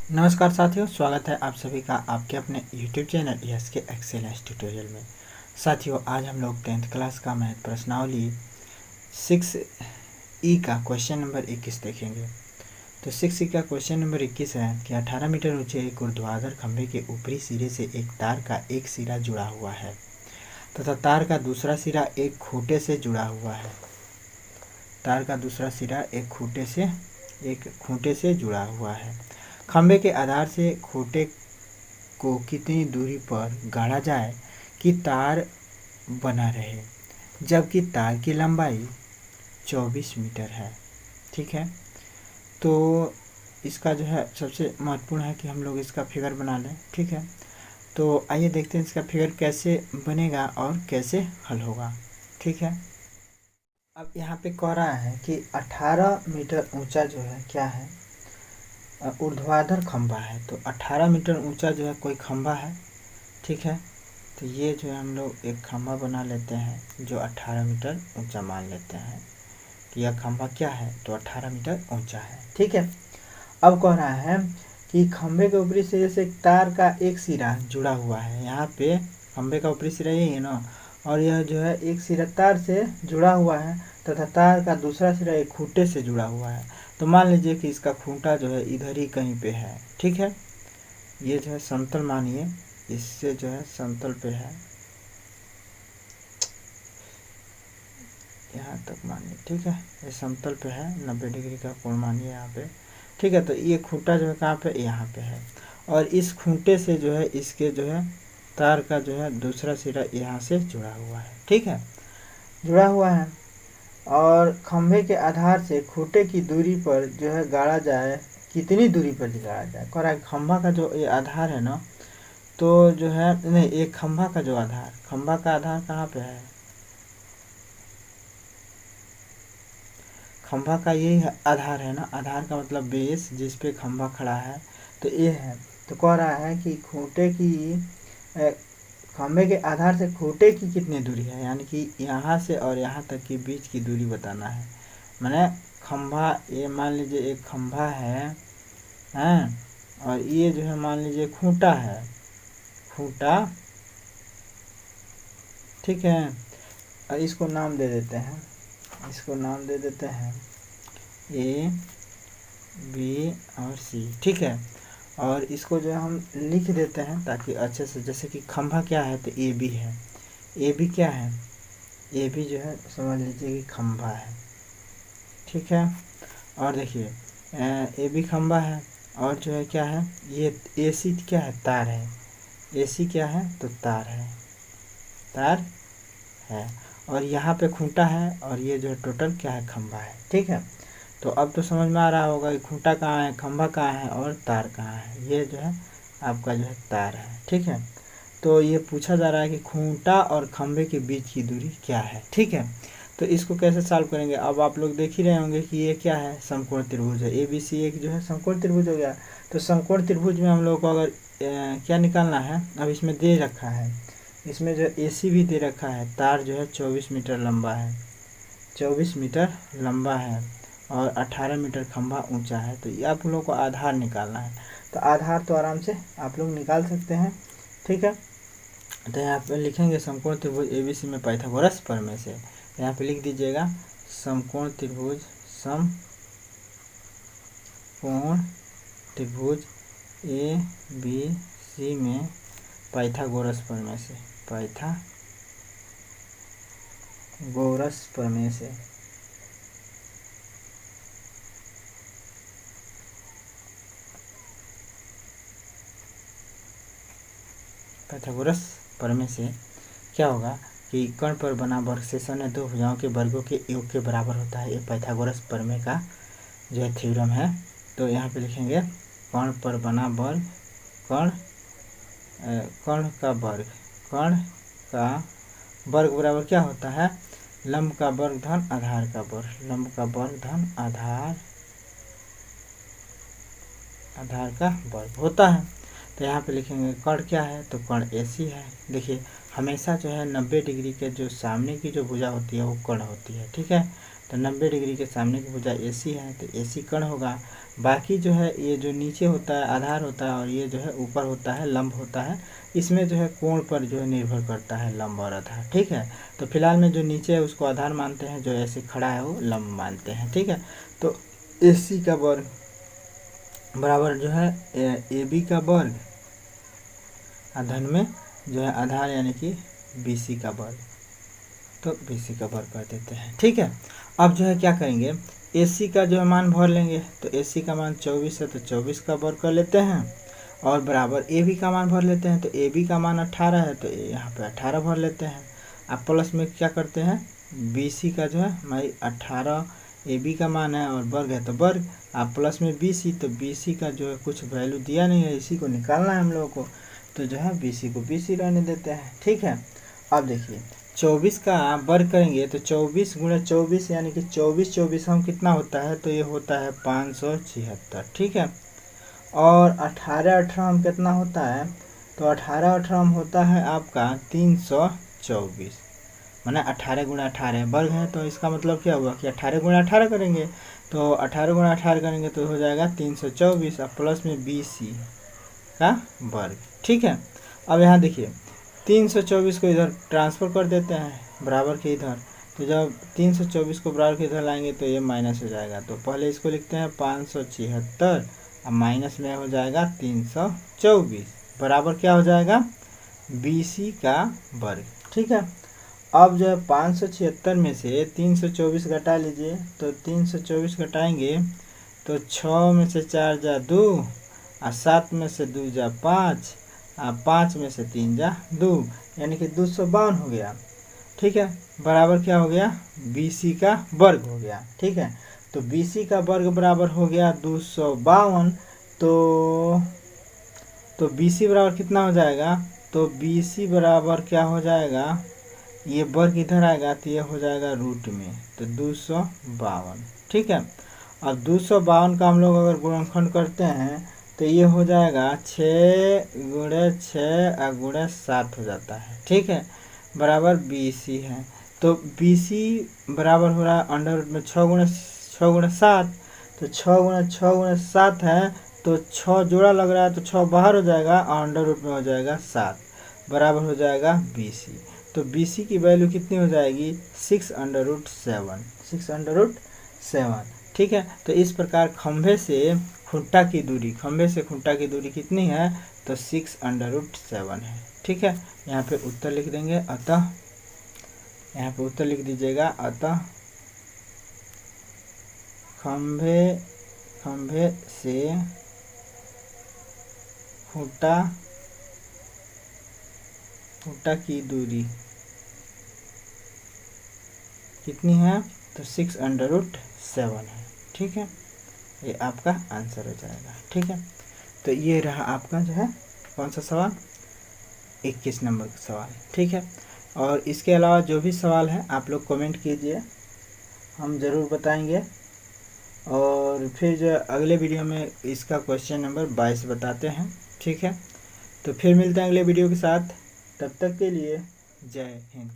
नमस्कार साथियों, स्वागत है आप सभी का आपके अपने YouTube चैनल यस के एक्सेलेंस ट्यूटोरियल में। साथियों, आज हम लोग 10th क्लास का मैथ प्रश्नावली 6E का क्वेश्चन नंबर 21 देखेंगे। तो 6E का क्वेश्चन नंबर 21 है कि 18 मीटर ऊंचे एक ऊर्ध्वाधर खंभे के ऊपरी सिरे से एक तार का एक सिरा जुड़ा हुआ है तथा तार का दूसरा सिरा एक खूंटे से जुड़ा हुआ है। तार का दूसरा सिरा एक खूंटे से जुड़ा हुआ है। खंभे के आधार से खूंटे को कितनी दूरी पर गाड़ा जाए कि तार बना रहे, जबकि तार की लंबाई 24 मीटर है। ठीक है, तो इसका जो है सबसे महत्वपूर्ण है कि हम लोग इसका फिगर बना लें। ठीक है, तो आइए देखते हैं इसका फिगर कैसे बनेगा और कैसे हल होगा। ठीक है, अब यहाँ पे कह रहा है कि 18 मीटर ऊंचा जो है क्या है, ऊर्ध्वाधर खंभा है। तो 18 मीटर ऊंचा जो है कोई खंभा है। ठीक है, तो ये जो है हम लोग एक खंभा बना लेते हैं जो 18 मीटर ऊंचा मान लेते हैं कि यह खंभा क्या है, तो 18 मीटर ऊंचा है। ठीक है, अब कह रहा है कि खंभे के ऊपरी सिरे से तार का एक सिरा जुड़ा हुआ है। यहाँ पे खंभे का ऊपरी सिरा यही है ना, और यह जो है एक सिरा तार से जुड़ा हुआ है तथा तार का दूसरा सिरा एक खूंटे से जुड़ा हुआ है। तो मान लीजिए कि इसका खूंटा जो है इधर ही कहीं पे है। ठीक है, ये जो है समतल मानिए, इससे जो है समतल पे है, यहाँ तक मानिए। ठीक है, ये समतल पे है, 90 डिग्री का कोण मानिए यहाँ पे। ठीक है, तो ये खूंटा जो है कहाँ पे, यहाँ पे है, और इस खूंटे से जो है इसके जो है तार का जो है दूसरा सिरा यहाँ से जुड़ा हुआ है। ठीक है, जुड़ा हुआ है, और खंभे के आधार से खूंटे की दूरी पर जो है गाड़ा जाए, कितनी दूरी पर गाड़ा जाए। कह रहा है खंभा का जो ये आधार है ना, तो जो है नहीं, एक खंभा का जो आधार, खंभा का आधार कहाँ पे है, खंभा का यही आधार है ना, आधार का मतलब बेस जिस पे खंभा खड़ा है, तो ये है। तो कह रहा है कि खूंटे की खंभे के आधार से खूंटे की कितनी दूरी है, यानी कि यहाँ से और यहाँ तक की बीच की दूरी बताना है। मैंने खंभा, ये मान लीजिए एक खंभा है, हैं, और ये जो है मान लीजिए खूंटा है, खूंटा। ठीक है, और इसको नाम दे देते हैं, इसको नाम दे देते हैं ए बी और सी। ठीक है, और इसको जो है हम लिख देते हैं ताकि अच्छे से, जैसे कि खंभा क्या है तो ए बी है, ए बी क्या है, ए बी जो है समझ लीजिए कि खंभा है। ठीक है, और देखिए ए बी खंभा है, और जो है क्या है, ये ए सी क्या है, तार है, ए सी क्या है तो तार है, तार है, और यहाँ पे खूंटा है, और ये जो है टोटल क्या है, खंभा है। ठीक है, तो अब तो समझ में आ रहा होगा कि खूंटा कहाँ है, खंभा कहाँ है और तार कहाँ है। ये जो है आपका जो है तार है। ठीक है, तो ये पूछा जा रहा है कि खूंटा और खंभे के बीच की दूरी क्या है। ठीक है, तो इसको कैसे सॉल्व करेंगे, अब आप लोग देख ही रहे होंगे कि ये क्या है, समकोण त्रिभुज है। ए बी सी एक जो है समकोण त्रिभुज हो गया। तो समकोण त्रिभुज में हम लोग को अगर क्या निकालना है, अब इसमें दे रखा है, इसमें जो ए सी भी दे रखा है, तार जो है 24 मीटर लंबा है, 24 मीटर लंबा है, और 18 मीटर खंभा ऊंचा है। तो ये आप लोगों को आधार निकालना है। तो आधार तो आराम से आप लोग निकाल सकते हैं। ठीक है, तो यहाँ पे लिखेंगे समकोण त्रिभुज एबीसी में पाइथागोरस प्रमेय से। यहाँ पे लिख दीजिएगा समकोण त्रिभुज, समकोण त्रिभुज ए बी सी में पाइथागोरस प्रमेय से, पाइथागोरस प्रमेय से। पाइथागोरस प्रमेय से क्या होगा कि कर्ण पर बना वर्ग शेषण है दो भुजाओं के वर्गों के योग के बराबर होता है। ये पाइथागोरस प्रमेय का जो है थ्योरम है। तो यहाँ पे लिखेंगे कर्ण पर बना वर्ग, कर्ण का वर्ग, कर्ण का वर्ग बराबर क्या होता है, लंब का वर्ग धन आधार का वर्ग, लंब का वर्ग धन आधार का वर्ग होता है। तो यहाँ पे लिखेंगे कर्ण क्या है, तो कर्ण ऐसी है। देखिए हमेशा जो है 90 डिग्री के जो सामने की जो भुजा होती है वो कर्ण होती है। ठीक है, तो तो 90 डिग्री के सामने की भुजा AC है तो AC कर्ण होगा। बाकी जो है ये जो नीचे होता है आधार होता है और ये जो है ऊपर होता है लंब होता है, इसमें जो है कोण पर जो है निर्भर करता है लंब और आधार। ठीक है, तो फिलहाल में जो नीचे है उसको आधार मानते हैं, जो ऐसे खड़ा है वो लंब मानते हैं। ठीक है, तो AC का वर्ग बराबर जो है AB का वर्ग धन में जो है आधार यानी कि BC का वर्ग, तो BC का वर्ग कर देते हैं। ठीक है, अब जो है क्या करेंगे, AC का जो है मान भर लेंगे, तो AC का मान 24 है तो 24 का वर्ग कर लेते हैं और बराबर AB का मान भर लेते हैं, तो AB का मान 18 है तो यहाँ पे 18 भर लेते हैं। अब प्लस में क्या करते हैं, BC का जो है भाई 18 AB का मान है और वर्ग है तो वर्ग, आप प्लस में BC, तो BC का जो है कुछ वैल्यू दिया नहीं है, इसी को निकालना है हम लोगों को, तो जो है BC को BC रहने देते हैं। ठीक है, अब देखिए 24 का वर्ग करेंगे तो 24 गुणा 24 यानी कि 24 हम कितना होता है, तो ये होता है 576। ठीक है, और 18 हम कितना होता है, तो 18 हम होता है आपका 324, माना 18 गुणा 18 वर्ग है, तो इसका मतलब क्या हुआ कि 18 गुणा 18 करेंगे, तो 18 गुणा 18 करेंगे तो हो जाएगा 324 और प्लस में BC का वर्ग। ठीक है, अब यहाँ देखिए 324 को इधर ट्रांसफ़र कर देते हैं बराबर के इधर, तो जब 324 को बराबर के इधर लाएंगे तो ये माइनस हो जाएगा, तो पहले इसको लिखते हैं 576 और माइनस में हो जाएगा 324 बराबर क्या हो जाएगा BC का वर्ग। ठीक है, अब जो है 576 में से 324 घटा लीजिए, तो 324 घटाएंगे तो 6 में से 4 जा 2 और 7 में से 2 जा 5 और 5 में से 3 जा 2 यानी कि 252 हो गया। ठीक है, बराबर क्या हो गया BC का वर्ग हो गया। ठीक है, तो BC का वर्ग बराबर हो गया 252, तो BC बराबर कितना हो जाएगा, तो BC बराबर क्या हो जाएगा, ये वर्ग इधर आएगा तो ये हो जाएगा रूट में, तो 252। ठीक है, अब 252 का हम लोग अगर गुणनखंड करते हैं तो ये हो जाएगा 6 गुणे 6 और गुणे 7 हो जाता है। ठीक है, बराबर BC है, तो BC बराबर हो रहा है अंडर रूट में 6 गुणे 7, तो 6 गुणे 7 है, तो 6 जोड़ा लग रहा है तो 6 बाहर हो जाएगा और अंडर रूट में हो जाएगा 7 बराबर हो जाएगा BC। तो BC की वैल्यू कितनी हो जाएगी 6√7। ठीक है, तो इस प्रकार खंभे से खूंटा की दूरी कितनी है, तो 6√7 है। ठीक है, यहाँ पे उत्तर लिख देंगे, अतः यहाँ पे उत्तर लिख दीजिएगा, अतः खंभे से खूंटा की दूरी कितनी है, तो 6√7 है। ठीक है, ये आपका आंसर हो जाएगा। ठीक है, तो ये रहा आपका जो है कौन सा सवाल, 21 नंबर का सवाल। ठीक है, और इसके अलावा जो भी सवाल है आप लोग कमेंट कीजिए, हम ज़रूर बताएंगे, और फिर जो अगले वीडियो में इसका क्वेश्चन नंबर 22 बताते हैं। ठीक है, तो फिर मिलते हैं अगले वीडियो के साथ, तब तक के लिए जय हिंद।